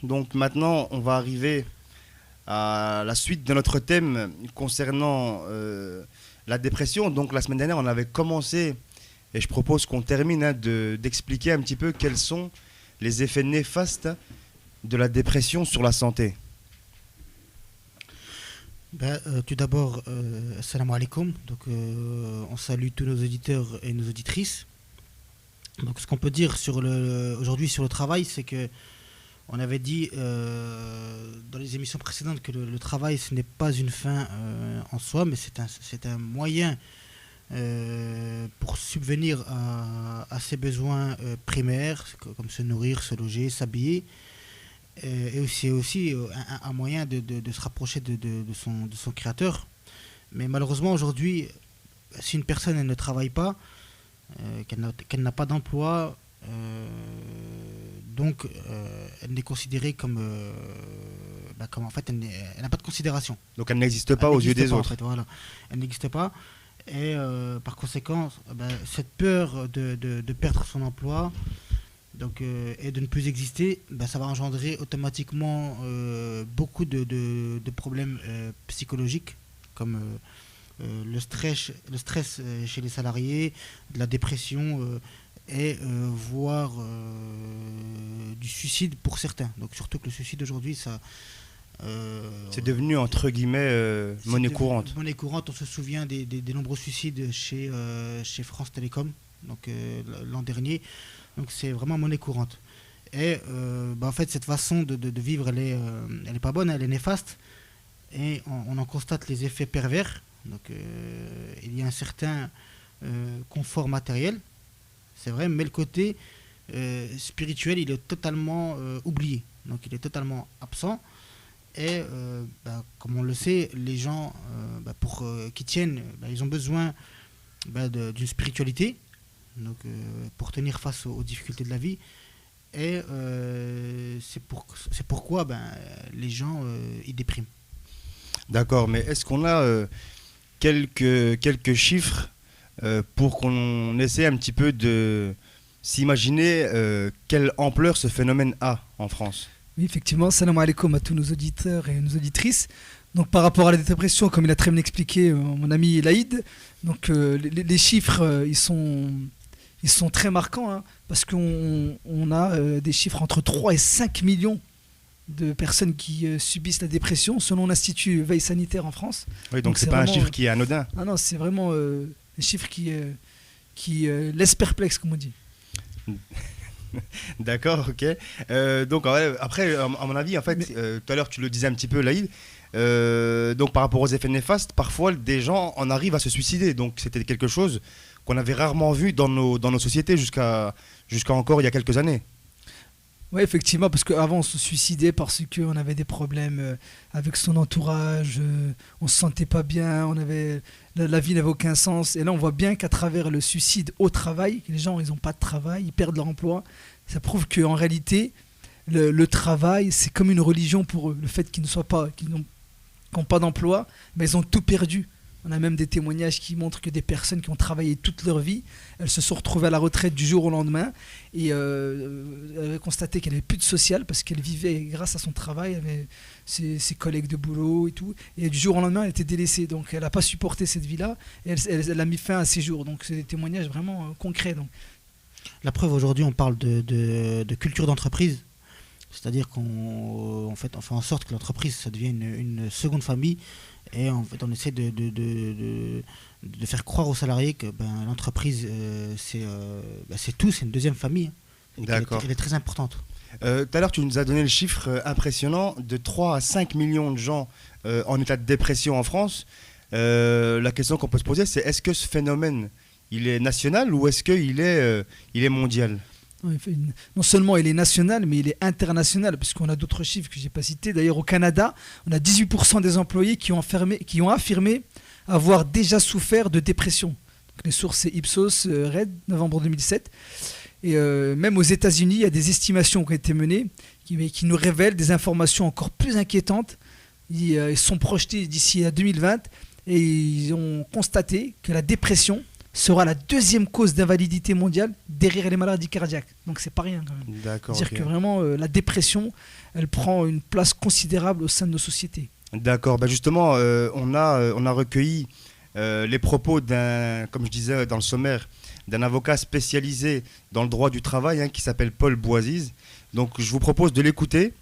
Donc maintenant, on va arriver à la suite de notre thème concernant la dépression. Donc la semaine dernière, on avait commencé, et je propose qu'on termine, d'expliquer un petit peu quels sont les effets néfastes de la dépression sur la santé. Tout d'abord, salam alaikum. Donc, on salue tous nos auditeurs et nos auditrices. Donc, ce qu'on peut dire aujourd'hui sur le travail, c'est que on avait dit dans les émissions précédentes que le travail, ce n'est pas une fin en soi, mais c'est un moyen pour subvenir à ses besoins primaires, comme se nourrir, se loger, s'habiller. Et c'est aussi un moyen de se rapprocher de son créateur. Mais malheureusement, aujourd'hui, si une personne elle ne travaille pas, qu'elle n'a pas d'emploi, donc elle n'est considérée comme en fait, elle n'a pas de considération. Donc elle n'existe pas Elle aux yeux n'existe des pas en autres. fait, voilà. Elle n'existe pas. Et par conséquent, cette peur de perdre son emploi et de ne plus exister, ça va engendrer automatiquement beaucoup de problèmes psychologiques, comme le stress chez les salariés, de la dépression et voire du suicide pour certains. Donc surtout que le suicide aujourd'hui, C'est devenu entre guillemets monnaie courante. monnaie courante. On se souvient des nombreux suicides chez France Télécom, donc l'an dernier. Donc c'est vraiment monnaie courante. Et en fait, cette façon de vivre, elle est pas bonne, elle est néfaste. Et on en constate les effets pervers. Donc il y a un certain confort matériel, c'est vrai, mais le côté spirituel, il est totalement oublié. Donc il est totalement absent. Et comme on le sait, les gens, pour qui tiennent, ils ont besoin d'une spiritualité, donc pour tenir face aux difficultés de la vie. Et c'est pourquoi les gens ils dépriment. D'accord, mais est-ce qu'on a quelques chiffres pour qu'on essaie un petit peu de s'imaginer quelle ampleur ce phénomène a en France? Oui, effectivement, salam alaikum à tous nos auditeurs et nos auditrices. Donc par rapport à la dépression, comme il a très bien expliqué mon ami Laïd, donc les chiffres ils sont très marquants, hein, parce qu'on a des chiffres entre 3 et 5 millions de personnes qui subissent la dépression selon l'Institut Veille Sanitaire en France. Oui, donc c'est c'est pas un vraiment, chiffre qui est anodin. ah non, c'est vraiment des chiffres qui laissent perplexe, comme on dit. D'accord, ok. Donc après, à mon avis, en fait, Mais tout à l'heure tu le disais un petit peu, Laïd, donc par rapport aux effets néfastes, parfois des gens en arrivent à se suicider. Donc c'était quelque chose qu'on avait rarement vu dans nos sociétés jusqu'à encore il y a quelques années. ouais, effectivement, parce qu'avant on se suicidait parce qu'on avait des problèmes avec son entourage, on se sentait pas bien, la vie n'avait aucun sens. Et là, on voit bien qu'à travers le suicide au travail, les gens, ils n'ont pas de travail, ils perdent leur emploi. Ça prouve qu'en réalité, le travail, c'est comme une religion pour eux. Le fait qu'ils n'ont pas d'emploi, mais ils ont tout perdu. On a même des témoignages qui montrent que des personnes qui ont travaillé toute leur vie, elles se sont retrouvées à la retraite du jour au lendemain et elles avaient constaté qu'elle n'avait plus de social parce qu'elle vivait grâce à son travail, elle avait ses collègues de boulot et tout. Et du jour au lendemain, elle était délaissée. Donc elle n'a pas supporté cette vie-là et elle a mis fin à ses jours. Donc c'est des témoignages vraiment concrets. Donc. La preuve, aujourd'hui, on parle de culture d'entreprise. C'est-à-dire qu'on fait, on fait en sorte que l'entreprise, ça devienne une seconde famille. Et en fait, on essaie de faire croire aux salariés que l'entreprise, c'est tout, c'est une deuxième famille. Et D'accord. elle est très importante. Tout à l'heure, tu nous as donné le chiffre impressionnant de 3 à 5 millions de gens en état de dépression en France. La question qu'on peut se poser, c'est est-ce que ce phénomène, il est national ou est-ce qu'il est mondial? Non seulement il est national, mais il est international, puisqu'on a d'autres chiffres que je n'ai pas cités. D'ailleurs, au Canada, on a 18% des employés qui ont affirmé avoir déjà souffert de dépression. Donc, les sources, c'est Ipsos, Red, novembre 2017. Et même aux États-Unis, il y a des estimations qui ont été menées qui nous révèlent des informations encore plus inquiétantes. Ils sont projetés d'ici à 2020 et ils ont constaté que la dépression sera la deuxième cause d'invalidité mondiale derrière les maladies cardiaques. Donc c'est pas rien quand même. D'accord. C'est-à-dire Ok. que vraiment la dépression, elle prend une place considérable au sein de nos sociétés. D'accord. Bah justement, on a recueilli les propos d'un, comme je disais dans le sommaire, d'un avocat spécialisé dans le droit du travail, hein, qui s'appelle Paul Boisiz. Donc je vous propose de l'écouter,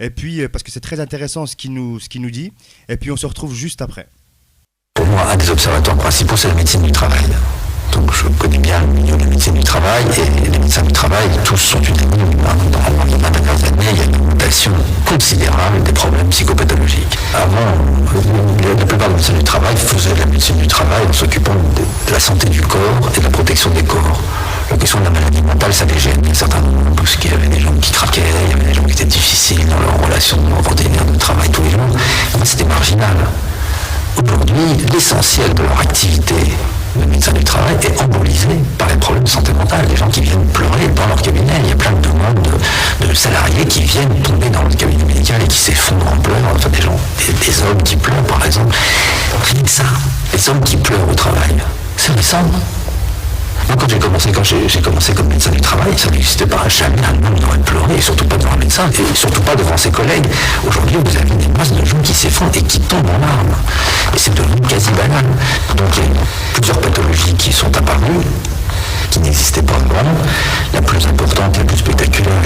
et puis parce que c'est très intéressant ce qu'il nous dit, et puis on se retrouve juste après. Pour moi, un des observatoires principaux, c'est la médecine du travail. Donc je connais bien le milieu de la médecine du travail, et les médecins du travail, tous sont unanimes. Dans les 20 dernières années, il y a une augmentation considérable des problèmes psychopathologiques. Avant, la plupart des médecins du travail faisaient de la médecine du travail en s'occupant de la santé du corps et de la protection des corps. La question de la maladie mentale, ça les gênait un certain nombre, parce qu'il y avait des gens qui craquaient, il y avait des gens qui étaient difficiles dans leurs relations ordinaires de travail tous les jours. Mais c'était marginal. Aujourd'hui, l'essentiel de leur activité de médecin du travail est embolisé par les problèmes de santé mentale. Les gens qui viennent pleurer dans leur cabinet. Il y a plein de demandes de salariés qui viennent tomber dans le cabinet médical et qui s'effondrent en pleurs. Enfin, des hommes qui pleurent, par exemple. Rien que ça. Les hommes qui pleurent au travail. C'est récent. Moi, quand j'ai commencé comme médecin du travail, ça n'existait pas. Jamais un homme n'aurait pleuré, et surtout pas devant un médecin, et surtout pas devant ses collègues. Aujourd'hui, vous avez des masses de gens qui s'effondrent et qui tombent en larmes. Et c'est devenu quasi banal. Donc il y a plusieurs pathologies qui sont apparues, qui n'existaient pas avant. La plus importante, la plus spectaculaire,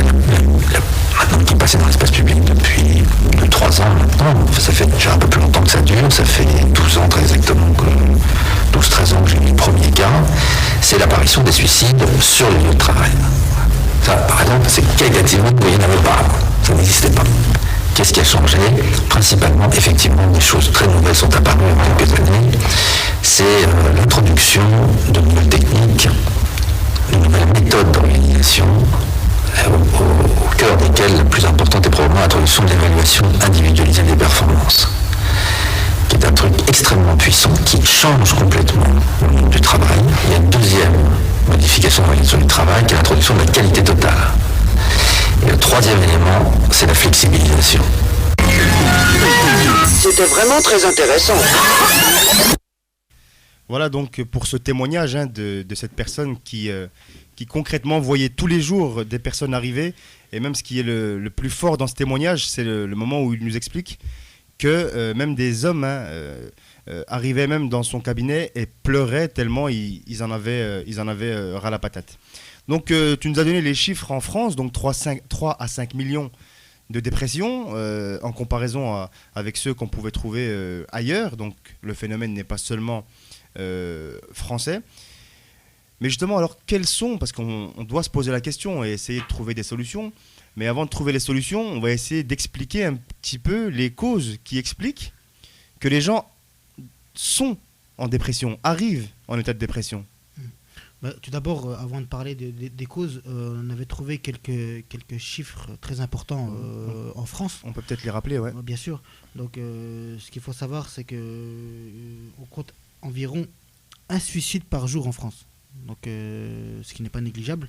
maintenant qui est passée dans l'espace public depuis 2-3 ans maintenant, ça fait déjà un peu plus longtemps que ça dure, ça fait 12 ans très exactement, 12-13 ans que j'ai eu le premier cas, c'est l'apparition des suicides sur les lieux de travail. Ça, par exemple, c'est qualitativement, il n'y en avait pas, ça n'existait pas. Qu'est-ce qui a changé? Principalement, effectivement, des choses très nouvelles sont apparues il y a quelques années. C'est l'introduction de nouvelles techniques, de nouvelles méthodes d'organisation, au cœur desquelles la plus importante est probablement l'introduction de l'évaluation individualisée des performances, qui est un truc extrêmement puissant, qui change complètement le monde du travail. Il y a une deuxième modification de l'organisation du travail, qui est l'introduction de la qualité totale. Et le troisième élément, c'est la flexibilisation. C'était vraiment très intéressant. Voilà donc pour ce témoignage, hein, de cette personne qui concrètement voyait tous les jours des personnes arriver. Et même ce qui est le plus fort dans ce témoignage, c'est le moment où il nous explique que même des hommes, hein, arrivaient même dans son cabinet et pleuraient tellement ils en avaient ras la patate. Donc tu nous as donné les chiffres en France, donc 3 à 5 millions de dépression en comparaison avec ceux qu'on pouvait trouver ailleurs. Donc le phénomène n'est pas seulement français. Mais justement, alors quelles sont, parce qu'on doit se poser la question et essayer de trouver des solutions, mais avant de trouver les solutions, on va essayer d'expliquer un petit peu les causes qui expliquent que les gens sont en dépression, arrivent en état de dépression. Tout d'abord, avant de parler des causes, on avait trouvé quelques chiffres très importants en France. On peut peut-être les rappeler, ouais. Bien sûr. Donc, ce qu'il faut savoir, c'est que on compte environ un suicide par jour en France. Donc, ce qui n'est pas négligeable.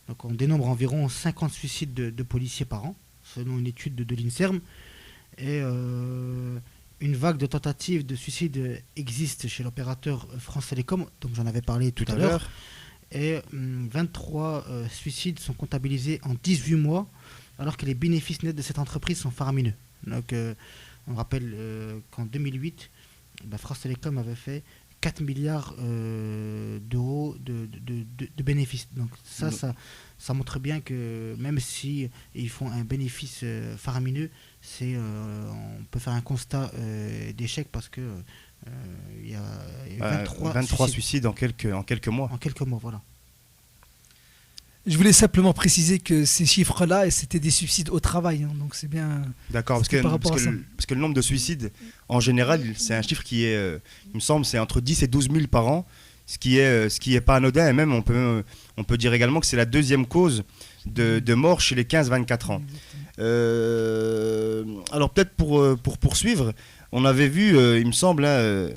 Donc, on dénombre environ 50 suicides de policiers par an, selon une étude de l'INSERM. Et une vague de tentatives de suicide existe chez l'opérateur France Télécom, donc j'en avais parlé tout à l'heure. Et 23 suicides sont comptabilisés en 18 mois, alors que les bénéfices nets de cette entreprise sont faramineux. Donc, on rappelle qu'en 2008, France Télécom avait fait 4 milliards d'euros de bénéfices. Donc ça montre bien que même si ils font un bénéfice faramineux, on peut faire un constat d'échec parce que il y a 23 suicides en quelques mois. En quelques mois, voilà. Je voulais simplement préciser que ces chiffres-là, c'était des suicides au travail. Hein, donc c'est bien. D'accord, parce que le nombre de suicides, en général, c'est un chiffre qui est, il me semble, c'est entre 10 et 12 000 par an, ce qui est pas anodin. Et même, on peut dire également que c'est la deuxième cause de mort chez les 15-24 ans. Alors peut-être pour poursuivre, on avait vu, il me semble, hein,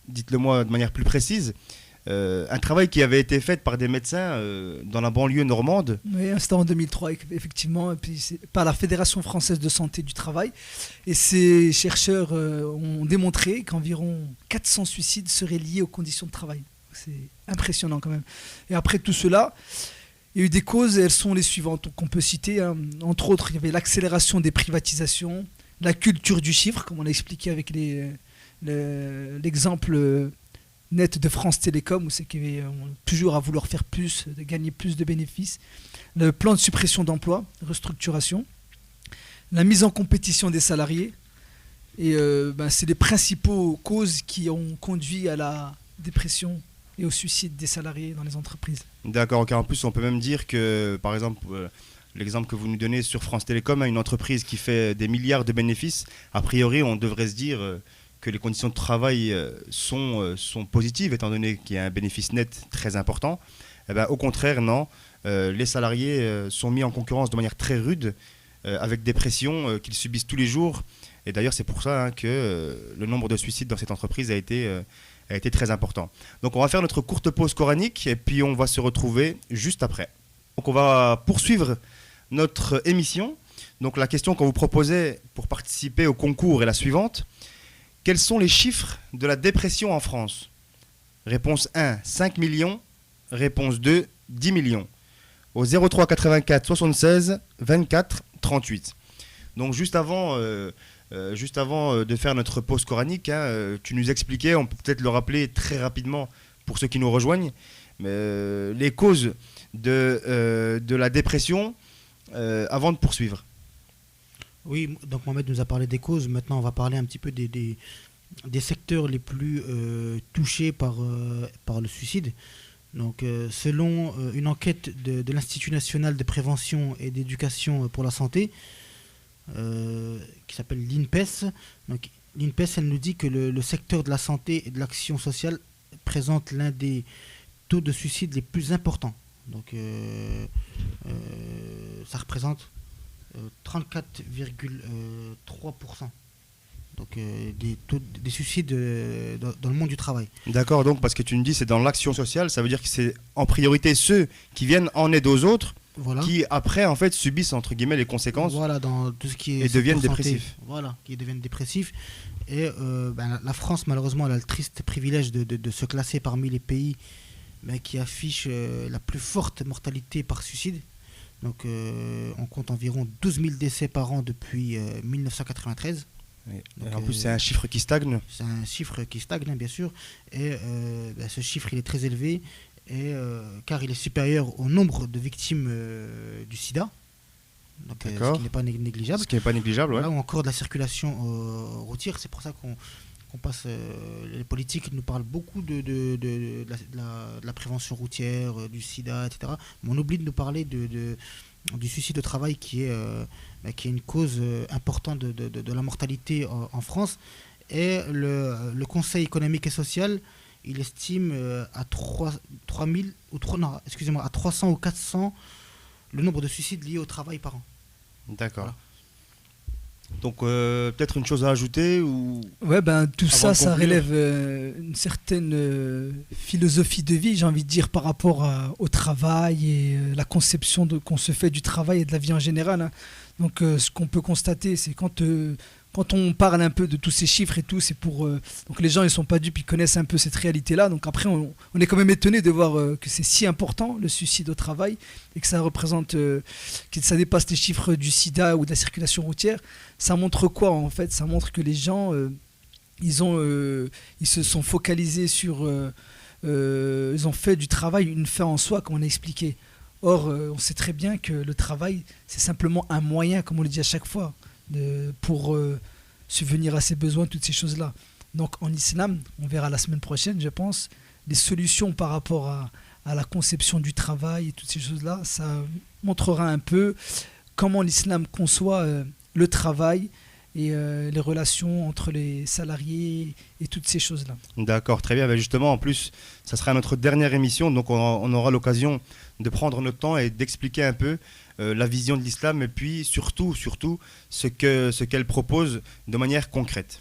dites-le moi de manière plus précise, un travail qui avait été fait par des médecins dans la banlieue normande. Oui, c'était en 2003, effectivement, et puis c'est par la Fédération française de santé du travail. Et ces chercheurs ont démontré qu'environ 400 suicides seraient liés aux conditions de travail. C'est impressionnant quand même. Et après tout cela, il y a eu des causes, et elles sont les suivantes qu'on peut citer. Hein. Entre autres, il y avait l'accélération des privatisations, la culture du chiffre, comme on a expliqué avec l'exemple net de France Télécom, où c'est qu'il y avait toujours à vouloir faire plus, de gagner plus de bénéfices. Le plan de suppression d'emplois, restructuration. La mise en compétition des salariés. Et c'est les principaux causes qui ont conduit à la dépression et au suicide des salariés dans les entreprises. D'accord, ok. En plus, on peut même dire que, par exemple, l'exemple que vous nous donnez sur France Télécom, une entreprise qui fait des milliards de bénéfices, a priori, on devrait se dire que les conditions de travail sont positives, étant donné qu'il y a un bénéfice net très important. Eh ben, au contraire, non. Les salariés sont mis en concurrence de manière très rude, avec des pressions qu'ils subissent tous les jours. Et d'ailleurs, c'est pour ça que le nombre de suicides dans cette entreprise a été très important. Donc on va faire notre courte pause coranique et puis on va se retrouver juste après. Donc on va poursuivre notre émission. Donc la question qu'on vous proposait pour participer au concours est la suivante. Quels sont les chiffres de la dépression en France ? Réponse 1, 5 millions. Réponse 2, 10 millions. Au 03 84 76 24 38. Donc juste avant de faire notre pause coranique, tu nous expliquais, on peut peut-être le rappeler très rapidement pour ceux qui nous rejoignent, les causes de la dépression avant de poursuivre. Oui, donc Mohamed nous a parlé des causes. Maintenant, on va parler un petit peu des secteurs les plus touchés par le suicide. Donc, selon une enquête de l'Institut national de prévention et d'éducation pour la santé, qui s'appelle l'INPES. Donc, l'INPES, elle nous dit que le secteur de la santé et de l'action sociale présente l'un des taux de suicide les plus importants. Donc, ça représente 34,3%. Donc, des suicides dans le monde du travail. D'accord, donc parce que tu nous dis c'est dans l'action sociale, ça veut dire que c'est en priorité ceux qui viennent en aide aux autres. Voilà. Qui après en fait subissent entre guillemets les conséquences, voilà, dans tout ce qui est et deviennent dépressifs. Voilà, qui deviennent dépressifs. Et la France malheureusement elle a le triste privilège de se classer parmi les pays qui affichent la plus forte mortalité par suicide. Donc on compte environ 12 000 décès par an depuis 1993. Donc, en plus c'est un chiffre qui stagne. C'est un chiffre qui stagne bien sûr. Et ce chiffre il est très élevé. Car il est supérieur au nombre de victimes du sida, donc, ce qui n'est pas négligeable. Ce qui n'est pas négligeable, ouais. Là, ou encore de la circulation routière. C'est pour ça qu'on passe. Les politiques nous parlent beaucoup de la prévention routière, du sida, etc. Mais on oublie de nous parler du suicide au travail qui est une cause importante de la mortalité en France. Et le Conseil économique et social, il estime à 300 ou 400 le nombre de suicides liés au travail par an. D'accord. Voilà. Donc peut-être une chose à ajouter ou... Ouais, tout ça, ça relève une certaine philosophie de vie, j'ai envie de dire, par rapport au travail et la conception qu'on se fait du travail et de la vie en général. Hein. Donc ce qu'on peut constater, c'est quand on parle un peu de tous ces chiffres et tout, c'est pour... donc les gens, ils ne sont pas dupes, ils connaissent un peu cette réalité-là. Donc après, on est quand même étonné de voir que c'est si important, le suicide au travail, et que ça représente... que ça dépasse les chiffres du sida ou de la circulation routière. Ça montre quoi, en fait ? Ça montre que les gens, ils se sont focalisés sur... ils ont fait du travail une fin en soi, comme on a expliqué. Or, on sait très bien que le travail, c'est simplement un moyen, comme on le dit à chaque fois, pour subvenir à ses besoins, toutes ces choses-là. Donc en islam, on verra la semaine prochaine, je pense, les solutions par rapport à la conception du travail et toutes ces choses-là. Ça montrera un peu comment l'islam conçoit le travail et les relations entre les salariés et toutes ces choses-là. D'accord, très bien. Justement, en plus, ça sera notre dernière émission, donc on aura l'occasion de prendre notre temps et d'expliquer un peu la vision de l'islam et puis surtout ce qu'elle propose de manière concrète.